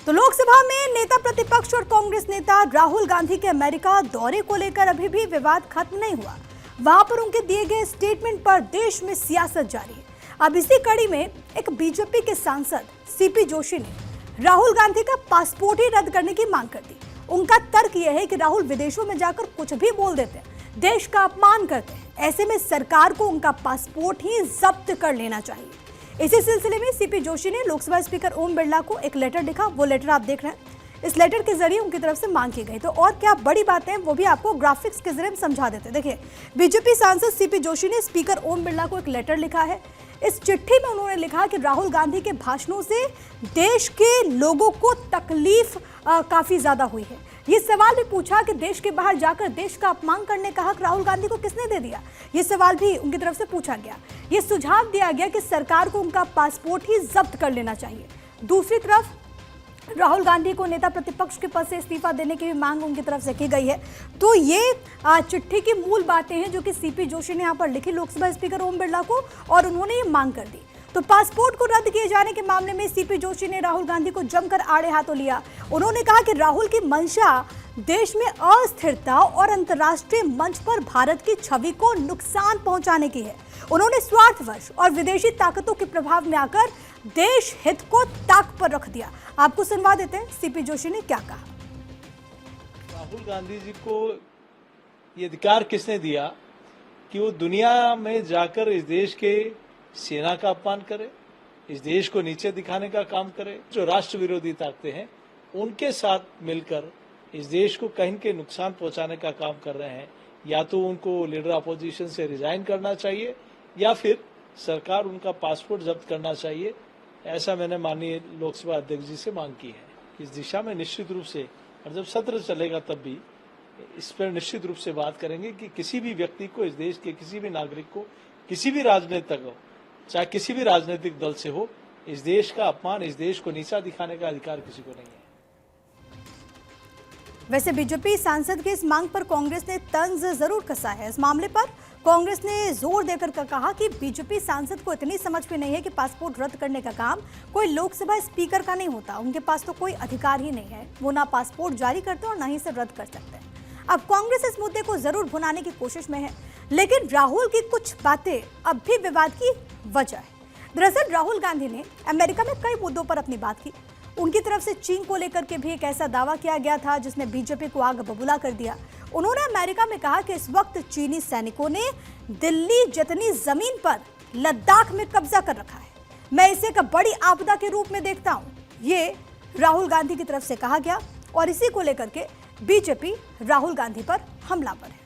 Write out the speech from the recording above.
तो लोकसभा में नेता प्रतिपक्ष और कांग्रेस नेता राहुल गांधी के अमेरिका दौरे को लेकर अभी भी विवाद खत्म नहीं हुआ। वहां पर उनके दिए गए स्टेटमेंट पर देश में सियासत जारी है। अब इसी कड़ी में एक बीजेपी के सांसद सीपी जोशी ने राहुल गांधी का पासपोर्ट ही रद्द करने की मांग कर दी। उनका तर्क यह है कि राहुल विदेशों में जाकर कुछ भी बोल देते हैं, देश का अपमान करते हैं, ऐसे में सरकार को उनका पासपोर्ट ही जब्त कर लेना चाहिए। इसी सिलसिले में सीपी जोशी ने लोकसभा स्पीकर ओम बिरला को एक लेटर लिखा। वो लेटर आप देख रहे हैं। इस लेटर के जरिए उनकी तरफ से मांग की गई। तो और क्या बड़ी बातें हैं वो भी आपको ग्राफिक्स के जरिए समझा देते हैं। देखिए, बीजेपी सांसद सीपी जोशी ने स्पीकर ओम बिरला को एक लेटर लिखा है। इस चिट्ठी में उन्होंने लिखा कि राहुल गांधी के भाषणों से देश के लोगों को तकलीफ काफी ज्यादा हुई है। ये सवाल भी पूछा कि देश के बाहर जाकर देश का अपमान करने का हक राहुल गांधी को किसने दे दिया। ये सवाल भी उनकी तरफ से पूछा गया। ये सुझाव दिया गया कि सरकार को उनका पासपोर्ट ही जब्त कर लेना चाहिए। दूसरी तरफ राहुल गांधी को नेता प्रतिपक्ष के पद से इस्तीफा देने की भी मांग उनकी तरफ से की गई है। तो ये चिट्ठी की मूल बातें हैं जो कि सीपी जोशी ने यहाँ पर लिखी लोकसभा स्पीकर ओम बिरला को, और उन्होंने ये मांग कर दी। तो पासपोर्ट को रद्द किए जाने के मामले में सीपी जोशी ने राहुल गांधी को जमकर आड़े हाथों लिया। उन्होंने कहा कि राहुल की मंशा देश में अस्थिरता और अंतर्राष्ट्रीय मंच पर भारत की छवि को नुकसान पहुंचाने की है। उन्होंने स्वार्थवश और विदेशी ताकतों के प्रभाव में आकर देश हित को ताक पर रख दिया। आपको सुनवा देते हैं सीपी जोशी ने क्या कहा। राहुल गांधी जी को ये अधिकार किसने दिया कि वो दुनिया में जाकर इस देश के सेना का अपमान करे, इस देश को नीचे दिखाने का काम करे। जो राष्ट्र विरोधी ताकतें हैं उनके साथ मिलकर इस देश को कहीं के नुकसान पहुंचाने का काम कर रहे हैं। या तो उनको लीडर अपोजिशन से रिजाइन करना चाहिए या फिर सरकार उनका पासपोर्ट जब्त करना चाहिए। ऐसा मैंने माननीय लोकसभा अध्यक्ष जी से मांग की है। इस दिशा में निश्चित रूप से, और जब सत्र चलेगा तब भी इस पर निश्चित रूप से बात करेंगे कि किसी भी व्यक्ति को, इस देश के किसी भी नागरिक को, किसी भी राजनीतिक हो, चाहे किसी भी राजनीतिक दल से हो, इस देश का अपमान, इस देश को नीचा दिखाने का अधिकार किसी को नहीं है। वैसे बीजेपी सांसद की इस मांग पर कांग्रेस ने तंज जरूर कसा है। इस मामले पर कांग्रेस ने जोर देकर कहा कि बीजेपी सांसद को इतनी समझ भी नहीं है कि पासपोर्ट रद्द करने का काम कोई लोकसभा स्पीकर का नहीं होता। उनके पास तो कोई अधिकार ही नहीं है। वो ना पासपोर्ट जारी करते और ना ही इसे रद्द कर सकते हैं। अब कांग्रेस इस मुद्दे को जरूर भुनाने की कोशिश में है, लेकिन राहुल की कुछ बातें अब भी विवाद की वजह है। दरअसल राहुल गांधी ने अमेरिका में कई मुद्दों पर अपनी बात की। उनकी तरफ से चीन को लेकर के भी एक ऐसा दावा किया गया था जिसने बीजेपी को आग बबूला कर दिया। उन्होंने अमेरिका में कहा कि इस वक्त चीनी सैनिकों ने दिल्ली जितनी जमीन पर लद्दाख में कब्जा कर रखा है। मैं इसे एक बड़ी आपदा के रूप में देखता हूं। ये राहुल गांधी की तरफ से कहा गया और इसी को लेकर के बीजेपी राहुल गांधी पर हमला पर है।